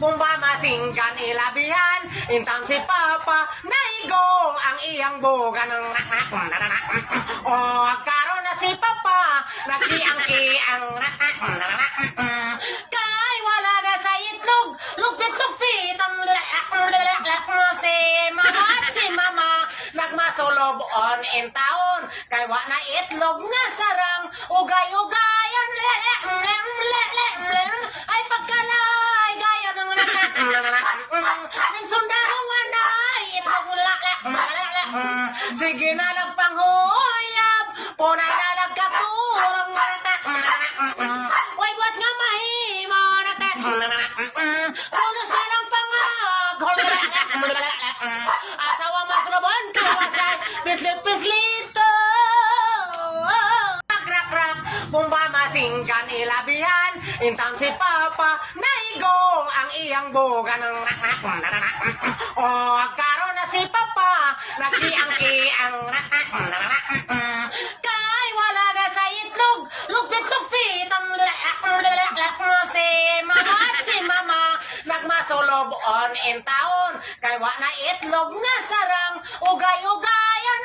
Pumamasinggan ilabihan, intang si Papa, naigong ang iyang buga ng o karon na si Papa, nakiang-kiang kay wala na sa itlog, lupit-lupit ang si Mama at si Mama, nagmasulobon in taon, kay wala na itlog nga sarang, ugay-ugayan, ay pagkalay, gaya ng ng sundalo nga na, itlog sige na lang panghuyab, punay na lang katulong, way buat nga mahimo, pulos na lang pangag, asawa masulobon, kawasan, pislit-pislito, rak-rak, pumamasinggan ilabihan, intang si Papa, naigong ang iyang buga ng o karon na si Papa, nakiang-kiang kay wala na sa itlog, lupit-lupit ang si Mama at si Mama, nagmasulobon in taon, kay wala na itlog nga sarang, ugay-ugayan